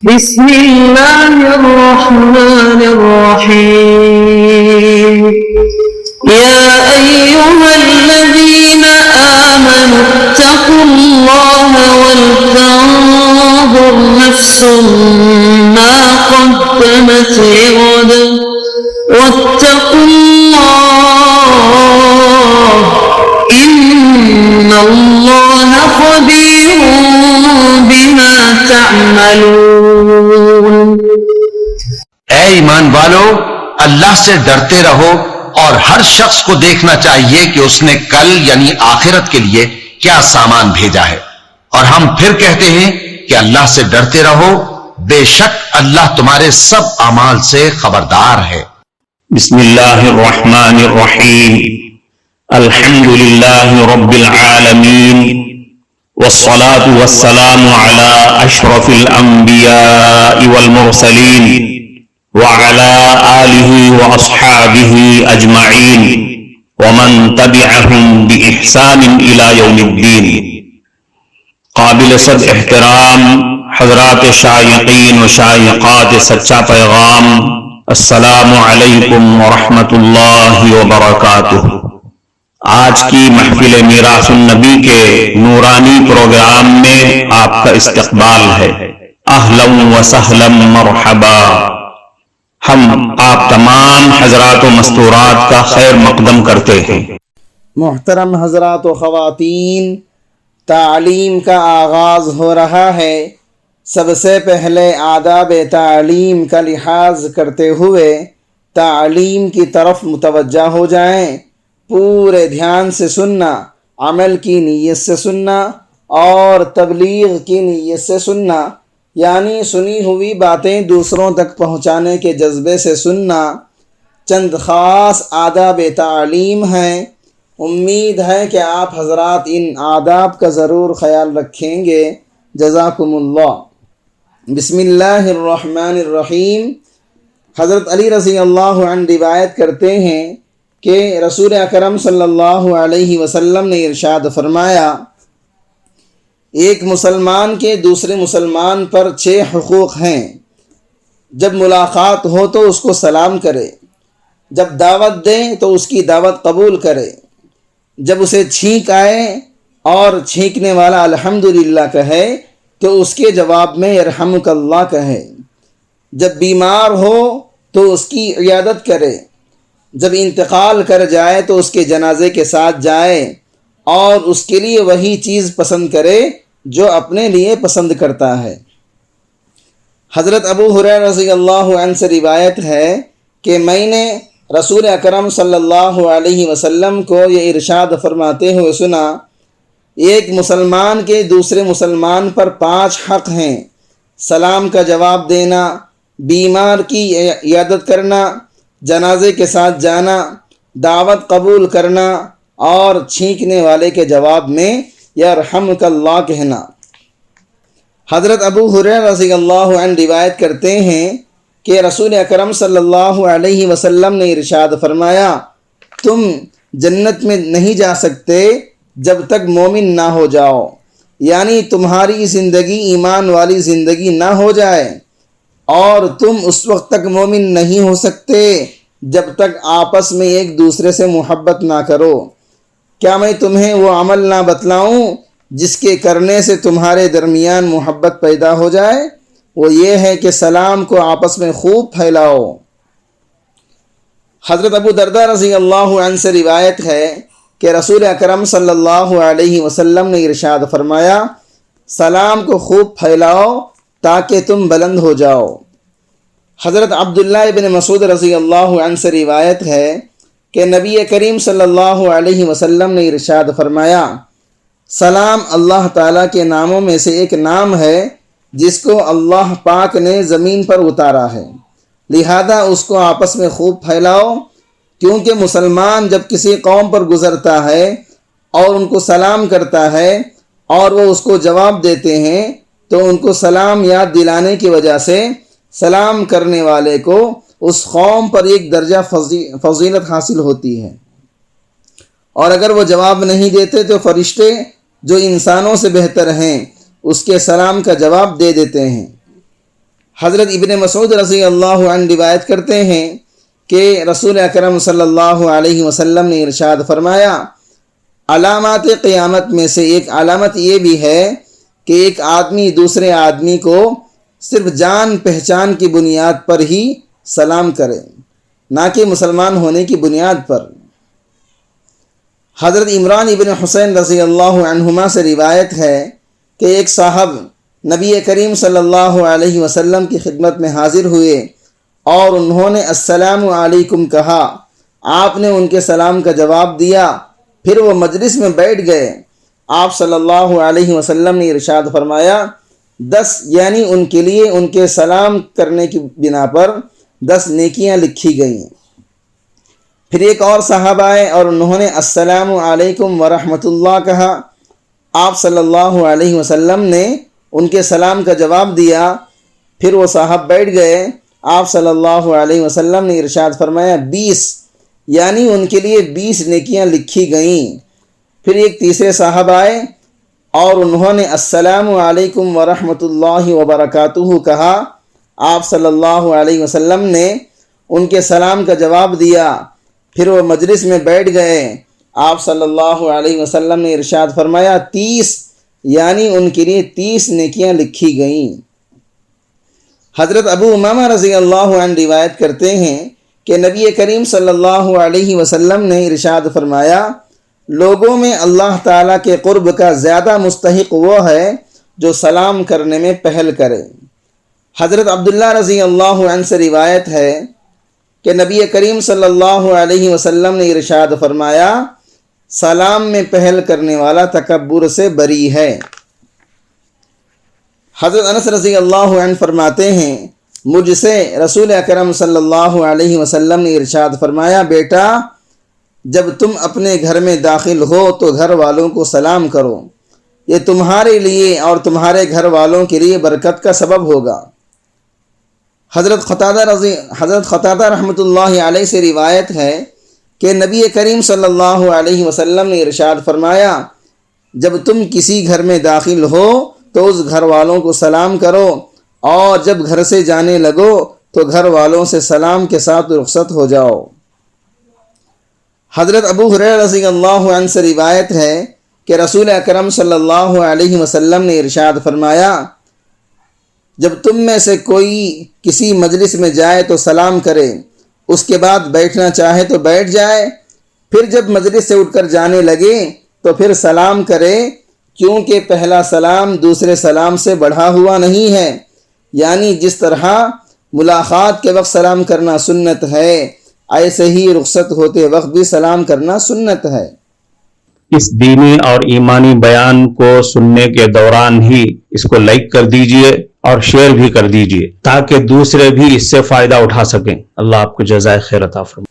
بسم الله الرحمن الرحيم يا أيها الذين آمنوا اتقوا الله ولتنظر نفس ما قدمت لغد واتقوا الله إن الله خبير بما تعملون۔ اے ایمان والو، اللہ سے ڈرتے رہو اور ہر شخص کو دیکھنا چاہیے کہ اس نے کل یعنی آخرت کے لیے کیا سامان بھیجا ہے، اور ہم پھر کہتے ہیں کہ اللہ سے ڈرتے رہو، بے شک اللہ تمہارے سب اعمال سے خبردار ہے۔ بسم اللہ الرحمن الرحیم، الحمد للہ رب العالمین، والصلاة والسلام على اشرف الانبیاء والمرسلین وعلى آلہ واصحابہ اجمعین ومن تبعہم بإحسان الى یوم الدین۔ قابل صد احترام حضرات شائقین و شائقات سچا پیغام، السلام علیکم ورحمۃ اللہ وبرکاتہ۔ آج کی محفل میراث النبی کے نورانی پروگرام میں آپ کا استقبال ہے۔ اہلا و سہلا مرحبا۔ ہم آپ تمام حضرات و مستورات کا خیر مقدم کرتے ہیں۔ محترم حضرات و خواتین، تعلیم کا آغاز ہو رہا ہے۔ سب سے پہلے آداب تعلیم کا لحاظ کرتے ہوئے تعلیم کی طرف متوجہ ہو جائیں۔ پورے دھیان سے سننا، عمل کی نیت سے سننا اور تبلیغ کی نیت سے سننا، یعنی سنی ہوئی باتیں دوسروں تک پہنچانے کے جذبے سے سننا۔ چند خاص آداب تعلیم ہیں، امید ہے کہ آپ حضرات ان آداب کا ضرور خیال رکھیں گے۔ جزاکم اللہ۔ بسم اللہ الرحمن الرحیم۔ حضرت علی رضی اللہ عنہ روایت کرتے ہیں کہ رسول اکرم صلی اللہ علیہ وسلم نے ارشاد فرمایا، ایک مسلمان کے دوسرے مسلمان پر 6 حقوق ہیں۔ جب ملاقات ہو تو اس کو سلام کرے، جب دعوت دے تو اس کی دعوت قبول کرے، جب اسے چھینک آئے اور چھینکنے والا الحمدللہ کہے تو اس کے جواب میں یرحمک اللہ کہے، جب بیمار ہو تو اس کی عیادت کرے، جب انتقال کر جائے تو اس کے جنازے کے ساتھ جائے اور اس کے لیے وہی چیز پسند کرے جو اپنے لیے پسند کرتا ہے۔ حضرت ابو ہریرہ رضی اللہ عنہ سے روایت ہے کہ میں نے رسول اکرم صلی اللہ علیہ وسلم کو یہ ارشاد فرماتے ہوئے سنا، ایک مسلمان کے دوسرے مسلمان پر 5 حق ہیں: سلام کا جواب دینا، بیمار کی عیادت کرنا، جنازے کے ساتھ جانا، دعوت قبول کرنا اور چھینکنے والے کے جواب میں یرحمک اللہ کہنا۔ حضرت ابو ہریرہ رضی اللہ عنہ روایت کرتے ہیں کہ رسول اکرم صلی اللہ علیہ وسلم نے ارشاد فرمایا، تم جنت میں نہیں جا سکتے جب تک مومن نہ ہو جاؤ، یعنی تمہاری زندگی ایمان والی زندگی نہ ہو جائے، اور تم اس وقت تک مومن نہیں ہو سکتے جب تک آپس میں ایک دوسرے سے محبت نہ کرو۔ کیا میں تمہیں وہ عمل نہ بتلاؤں جس کے کرنے سے تمہارے درمیان محبت پیدا ہو جائے؟ وہ یہ ہے کہ سلام کو آپس میں خوب پھیلاؤ۔ حضرت ابو درداء رضی اللہ عنہ سے روایت ہے کہ رسول اکرم صلی اللہ علیہ وسلم نے ارشاد فرمایا، سلام کو خوب پھیلاؤ تاکہ تم بلند ہو جاؤ۔ حضرت عبداللہ ابن مسعود رضی اللہ عنہ سے روایت ہے کہ نبی کریم صلی اللہ علیہ وسلم نے ارشاد فرمایا، سلام اللہ تعالیٰ کے ناموں میں سے ایک نام ہے جس کو اللہ پاک نے زمین پر اتارا ہے، لہذا اس کو آپس میں خوب پھیلاؤ، کیونکہ مسلمان جب کسی قوم پر گزرتا ہے اور ان کو سلام کرتا ہے اور وہ اس کو جواب دیتے ہیں تو ان کو سلام یاد دلانے کی وجہ سے سلام کرنے والے کو اس قوم پر ایک درجہ فضیلت حاصل ہوتی ہے، اور اگر وہ جواب نہیں دیتے تو فرشتے جو انسانوں سے بہتر ہیں اس کے سلام کا جواب دے دیتے ہیں۔ حضرت ابن مسعود رضی اللہ عنہ روایت کرتے ہیں کہ رسول اکرم صلی اللہ علیہ وسلم نے ارشاد فرمایا، علامات قیامت میں سے ایک علامت یہ بھی ہے کہ ایک آدمی دوسرے آدمی کو صرف جان پہچان کی بنیاد پر ہی سلام کرے، نہ کہ مسلمان ہونے کی بنیاد پر۔ حضرت عمران ابن حسین رضی اللہ عنہما سے روایت ہے کہ ایک صاحب نبی کریم صلی اللہ علیہ وسلم کی خدمت میں حاضر ہوئے اور انہوں نے السلام علیکم کہا۔ آپ نے ان کے سلام کا جواب دیا، پھر وہ مجلس میں بیٹھ گئے۔ آپ صلی اللہ علیہ وسلم نے ارشاد فرمایا، 10 یعنی ان کے لیے ان کے سلام کرنے کی بنا پر 10 نیکیاں لکھی گئیں۔ پھر ایک اور صاحب آئے اور انہوں نے السلام علیکم ورحمۃ اللہ کہا۔ آپ صلی اللہ علیہ وسلم نے ان کے سلام کا جواب دیا، پھر وہ صاحب بیٹھ گئے۔ آپ صلی اللہ علیہ وسلم نے ارشاد فرمایا، 20 یعنی ان کے لیے 20 نیکیاں لکھی گئیں۔ پھر ایک تیسرے صاحب آئے اور انہوں نے السلام علیکم ورحمۃ اللہ وبرکاتہ کہا۔ آپ صلی اللہ علیہ وسلم نے ان کے سلام کا جواب دیا، پھر وہ مجلس میں بیٹھ گئے۔ آپ صلی اللہ علیہ وسلم نے ارشاد فرمایا، 30 یعنی ان کے لیے 30 نیکیاں لکھی گئیں۔ حضرت ابو امامہ رضی اللہ عنہ روایت کرتے ہیں کہ نبی کریم صلی اللہ علیہ وسلم نے ارشاد فرمایا، لوگوں میں اللہ تعالیٰ کے قرب کا زیادہ مستحق وہ ہے جو سلام کرنے میں پہل کرے۔ حضرت عبداللہ رضی اللہ عنہ سے روایت ہے کہ نبی کریم صلی اللہ علیہ وسلم نے ارشاد فرمایا، سلام میں پہل کرنے والا تکبر سے بری ہے۔ حضرت انس رضی اللہ عنہ فرماتے ہیں، مجھ سے رسول اکرم صلی اللہ علیہ وسلم نے ارشاد فرمایا، بیٹا جب تم اپنے گھر میں داخل ہو تو گھر والوں کو سلام کرو، یہ تمہارے لیے اور تمہارے گھر والوں کے لیے برکت کا سبب ہوگا۔ حضرت قتادہ رحمۃ اللہ علیہ سے روایت ہے کہ نبی کریم صلی اللہ علیہ وسلم نے ارشاد فرمایا، جب تم کسی گھر میں داخل ہو تو اس گھر والوں کو سلام کرو، اور جب گھر سے جانے لگو تو گھر والوں سے سلام کے ساتھ رخصت ہو جاؤ۔ حضرت ابو ہریرہ رضی اللہ عنہ سے روایت ہے کہ رسول اکرم صلی اللہ علیہ وسلم نے ارشاد فرمایا، جب تم میں سے کوئی کسی مجلس میں جائے تو سلام کرے، اس کے بعد بیٹھنا چاہے تو بیٹھ جائے، پھر جب مجلس سے اٹھ کر جانے لگے تو پھر سلام کرے، کیونکہ پہلا سلام دوسرے سلام سے بڑھا ہوا نہیں ہے، یعنی جس طرح ملاقات کے وقت سلام کرنا سنت ہے، ایسے ہی رخصت ہوتے وقت بھی سلام کرنا سنت ہے۔ اس دینی اور ایمانی بیان کو سننے کے دوران ہی اس کو لائک کر دیجئے اور شیئر بھی کر دیجئے تاکہ دوسرے بھی اس سے فائدہ اٹھا سکیں۔ اللہ آپ کو جزائے خیر عطا فرمائے۔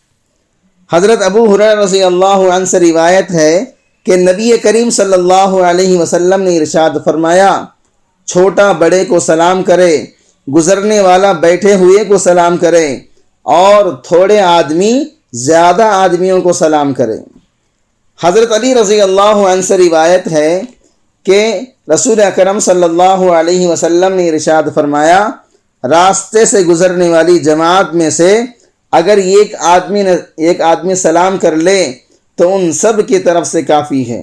حضرت ابو ہریرہ رضی اللہ عنہ سے روایت ہے کہ نبی کریم صلی اللہ علیہ وسلم نے ارشاد فرمایا، چھوٹا بڑے کو سلام کرے، گزرنے والا بیٹھے ہوئے کو سلام کرے، اور تھوڑے آدمی زیادہ آدمیوں کو سلام کرے۔ حضرت علی رضی اللہ عنہ سے روایت ہے کہ رسول اکرم صلی اللہ علیہ وسلم نے ارشاد فرمایا، راستے سے گزرنے والی جماعت میں سے اگر ایک آدمی سلام کر لے تو ان سب کی طرف سے کافی ہے،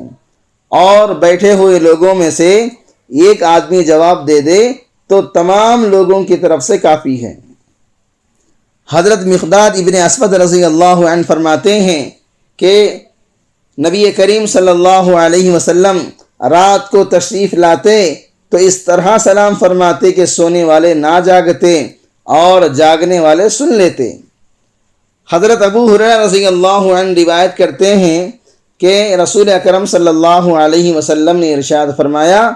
اور بیٹھے ہوئے لوگوں میں سے ایک آدمی جواب دے دے تو تمام لوگوں کی طرف سے کافی ہے۔ حضرت مقداد ابن اسود رضی اللہ عنہ فرماتے ہیں کہ نبی کریم صلی اللہ علیہ وسلم رات کو تشریف لاتے تو اس طرح سلام فرماتے کہ سونے والے نہ جاگتے اور جاگنے والے سن لیتے۔ حضرت ابو ہریرہ رضی اللہ عنہ روایت کرتے ہیں کہ رسول اکرم صلی اللہ علیہ وسلم نے ارشاد فرمایا،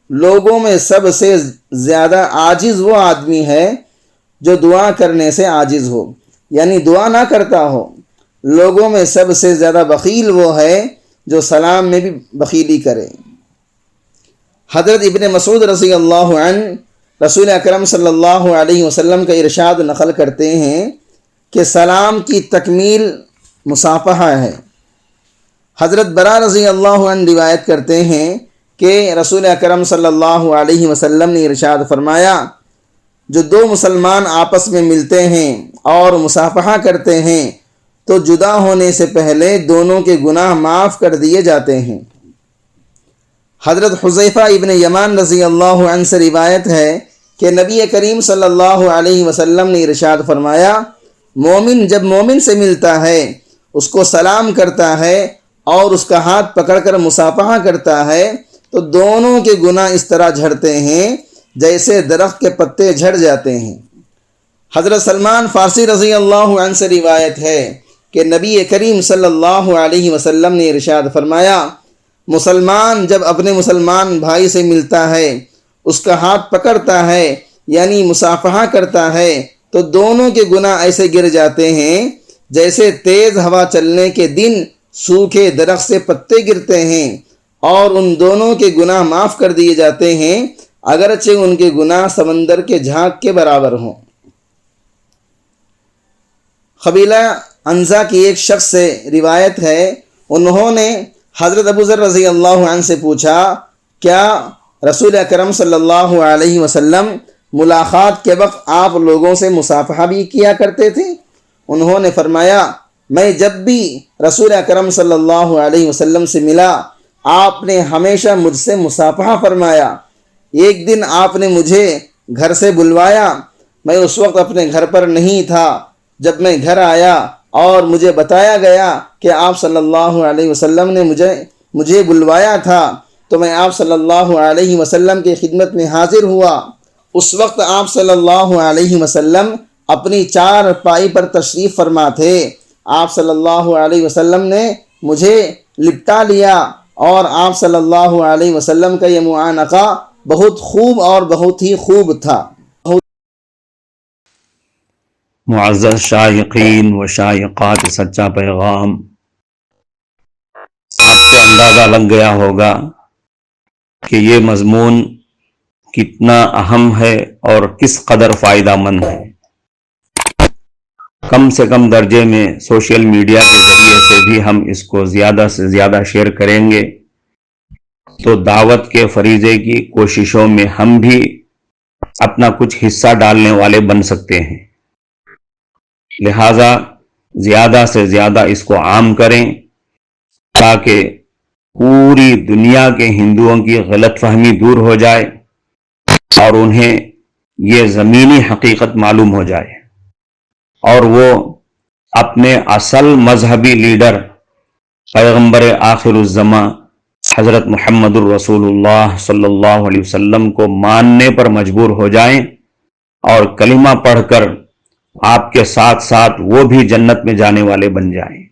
لوگوں میں سب سے زیادہ عاجز وہ آدمی ہے جو دعا کرنے سے عاجز ہو، یعنی دعا نہ کرتا ہو۔ لوگوں میں سب سے زیادہ بخیل وہ ہے جو سلام میں بھی بخیلی کرے۔ حضرت ابن مسعود رضی اللہ عنہ رسول اکرم صلی اللہ علیہ وسلم کا ارشاد نقل کرتے ہیں کہ سلام کی تکمیل مصافحہ ہے۔ حضرت برا رضی اللہ عنہ روایت کرتے ہیں کہ رسول اکرم صلی اللہ علیہ وسلم نے ارشاد فرمایا، جو دو مسلمان آپس میں ملتے ہیں اور مصافحہ کرتے ہیں تو جدا ہونے سے پہلے دونوں کے گناہ معاف کر دیے جاتے ہیں۔ حضرت حذیفہ ابن یمان رضی اللہ عنہ سے روایت ہے کہ نبی کریم صلی اللہ علیہ وسلم نے ارشاد فرمایا، مومن جب مومن سے ملتا ہے، اس کو سلام کرتا ہے اور اس کا ہاتھ پکڑ کر مصافحہ کرتا ہے تو دونوں کے گناہ اس طرح جھڑتے ہیں جیسے درخت کے پتے جھڑ جاتے ہیں۔ حضرت سلمان فارسی رضی اللہ عنہ سے روایت ہے کہ نبی کریم صلی اللہ علیہ وسلم نے ارشاد فرمایا، مسلمان جب اپنے مسلمان بھائی سے ملتا ہے، اس کا ہاتھ پکڑتا ہے یعنی مصافحہ کرتا ہے تو دونوں کے گناہ ایسے گر جاتے ہیں جیسے تیز ہوا چلنے کے دن سوکھے درخت سے پتے گرتے ہیں، اور ان دونوں کے گناہ معاف کر دیے جاتے ہیں اگرچہ ان کے گناہ سمندر کے جھانک کے برابر ہوں۔ قبیلہ انزا کی ایک شخص سے روایت ہے، انہوں نے حضرت ابو ذر رضی اللہ عنہ سے پوچھا، کیا رسول اکرم صلی اللہ علیہ وسلم ملاقات کے وقت آپ لوگوں سے مصافحہ بھی کیا کرتے تھے؟ انہوں نے فرمایا، میں جب بھی رسول اکرم صلی اللہ علیہ وسلم سے ملا آپ نے ہمیشہ مجھ سے مصافحہ فرمایا۔ ایک دن آپ نے مجھے گھر سے بلوایا، میں اس وقت اپنے گھر پر نہیں تھا۔ جب میں گھر آیا اور مجھے بتایا گیا کہ آپ صلی اللہ علیہ وسلم نے مجھے بلوایا تھا تو میں آپ صلی اللہ علیہ وسلم کی خدمت میں حاضر ہوا۔ اس وقت آپ صلی اللہ علیہ وسلم اپنی چار پائی پر تشریف فرما تھے۔ آپ صلی اللہ علیہ وسلم نے مجھے لپٹا لیا اور آپ صلی اللہ علیہ وسلم کا یہ معانقہ بہت خوب اور بہت ہی خوب تھا۔ معزز شائقین و شائقات سچا پیغام، آپ سے اندازہ لگ گیا ہوگا کہ یہ مضمون کتنا اہم ہے اور کس قدر فائدہ مند ہے۔ کم سے کم درجے میں سوشل میڈیا کے ذریعے سے بھی ہم اس کو زیادہ سے زیادہ شیئر کریں گے تو دعوت کے فریضے کی کوششوں میں ہم بھی اپنا کچھ حصہ ڈالنے والے بن سکتے ہیں۔ لہذا زیادہ سے زیادہ اس کو عام کریں تاکہ پوری دنیا کے ہندوؤں کی غلط فہمی دور ہو جائے اور انہیں یہ زمینی حقیقت معلوم ہو جائے اور وہ اپنے اصل مذہبی لیڈر پیغمبر آخر الزماں حضرت محمد الرسول اللہ صلی اللہ علیہ وسلم کو ماننے پر مجبور ہو جائیں اور کلمہ پڑھ کر آپ کے ساتھ ساتھ وہ بھی جنت میں جانے والے بن جائیں۔